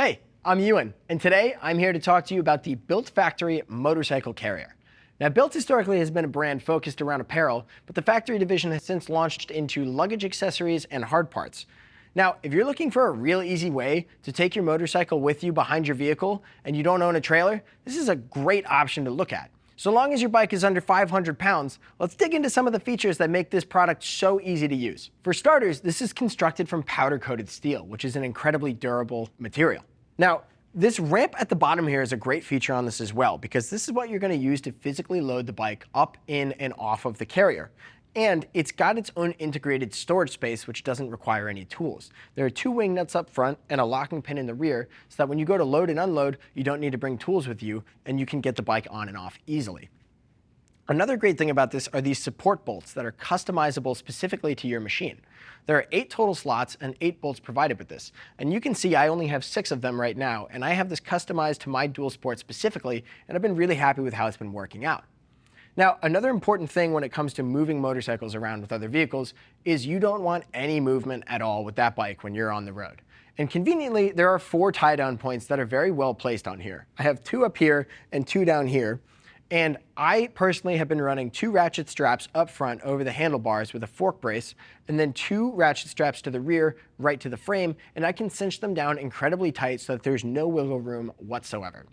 Hey, I'm Ewan, and today I'm here to talk to you about the BILT Factory Motorcycle Carrier. Now, BILT historically has been a brand focused around apparel, but the factory division has since launched into luggage accessories and hard parts. Now, if you're looking for a real easy way to take your motorcycle with you behind your vehicle and you don't own a trailer, this is a great option to look at. So long as your bike is under 500 pounds, let's dig into some of the features that make this product so easy to use. For starters, this is constructed from powder-coated steel, which is an incredibly durable material. Now, this ramp at the bottom here is a great feature on this as well, because this is what you're going to use to physically load the bike up, in, and off of the carrier. And it's got its own integrated storage space, which doesn't require any tools. There are two wing nuts up front and a locking pin in the rear, so that when you go to load and unload, you don't need to bring tools with you, and you can get the bike on and off easily. Another great thing about this are these support bolts that are customizable specifically to your machine. There are 8 total slots and 8 bolts provided with this. And you can see I only have 6 of them right now, and I have this customized to my dual sport specifically, and I've been really happy with how it's been working out. Now, another important thing when it comes to moving motorcycles around with other vehicles is you don't want any movement at all with that bike when you're on the road. And conveniently, there are 4 tie-down points that are very well placed on here. I have 2 up here and 2 down here. And I personally have been running 2 ratchet straps up front over the handlebars with a fork brace, and then 2 ratchet straps to the rear, right to the frame, and I can cinch them down incredibly tight so that there's no wiggle room whatsoever.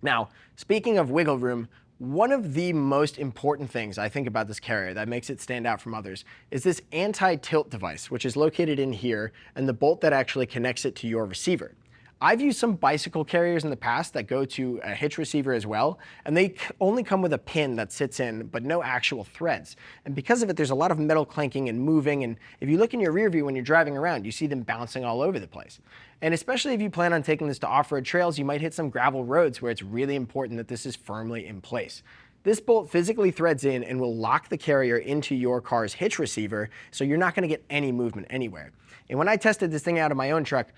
Now, speaking of wiggle room, one of the most important things I think about this carrier that makes it stand out from others is this anti-tilt device, which is located in here, and the bolt that actually connects it to your receiver. I've used some bicycle carriers in the past that go to a hitch receiver as well, and they only come with a pin that sits in, but no actual threads. And because of it, there's a lot of metal clanking and moving, and if you look in your rear view when you're driving around, you see them bouncing all over the place. And especially if you plan on taking this to off-road trails, you might hit some gravel roads where it's really important that this is firmly in place. This bolt physically threads in and will lock the carrier into your car's hitch receiver, so you're not going to get any movement anywhere. And when I tested this thing out of my own truck,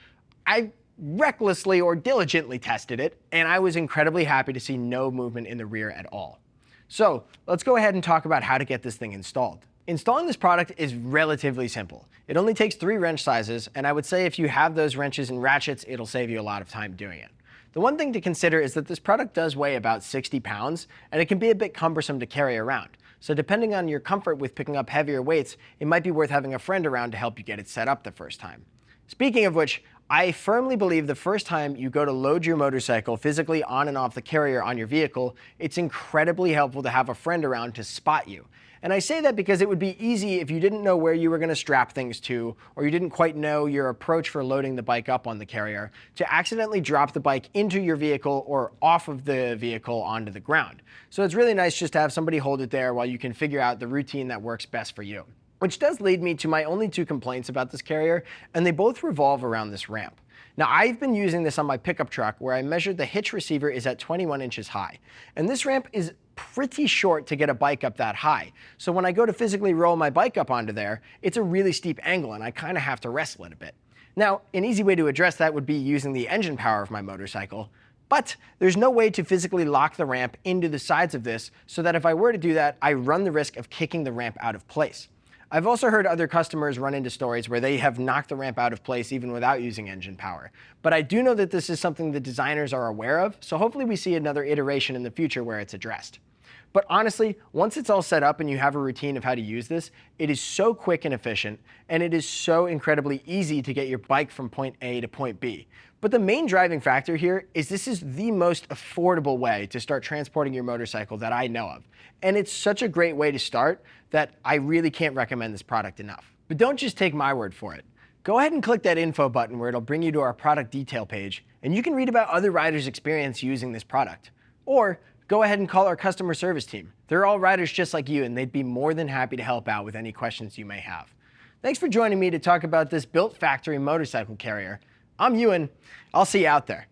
I recklessly or diligently tested it, and I was incredibly happy to see no movement in the rear at all. So let's go ahead and talk about how to get this thing installed. Installing this product is relatively simple. It only takes 3 wrench sizes, and I would say if you have those wrenches and ratchets, it'll save you a lot of time doing it. The one thing to consider is that this product does weigh about 60 pounds, and it can be a bit cumbersome to carry around. So depending on your comfort with picking up heavier weights, it might be worth having a friend around to help you get it set up the first time. Speaking of which, I firmly believe the first time you go to load your motorcycle physically on and off the carrier on your vehicle, it's incredibly helpful to have a friend around to spot you. And I say that because it would be easy if you didn't know where you were going to strap things to, or you didn't quite know your approach for loading the bike up on the carrier, to accidentally drop the bike into your vehicle or off of the vehicle onto the ground. So it's really nice just to have somebody hold it there while you can figure out the routine that works best for you. Which does lead me to my only 2 complaints about this carrier, and they both revolve around this ramp. Now, I've been using this on my pickup truck where I measured the hitch receiver is at 21 inches high. And this ramp is pretty short to get a bike up that high. So when I go to physically roll my bike up onto there, it's a really steep angle and I kind of have to wrestle it a bit. Now, an easy way to address that would be using the engine power of my motorcycle. But there's no way to physically lock the ramp into the sides of this so that if I were to do that, I run the risk of kicking the ramp out of place. I've also heard other customers run into stories where they have knocked the ramp out of place even without using engine power. But I do know that this is something the designers are aware of, so hopefully we see another iteration in the future where it's addressed. But honestly, once it's all set up and you have a routine of how to use this, it is so quick and efficient, and it is so incredibly easy to get your bike from point A to point B. But the main driving factor here is this is the most affordable way to start transporting your motorcycle that I know of. And it's such a great way to start that I really can't recommend this product enough. But don't just take my word for it. Go ahead and click that info button where it'll bring you to our product detail page, and you can read about other riders' experience using this product. Or go ahead and call our customer service team. They're all riders just like you, and they'd be more than happy to help out with any questions you may have. Thanks for joining me to talk about this BILT Factory Motorcycle Carrier. I'm Ewan. I'll see you out there.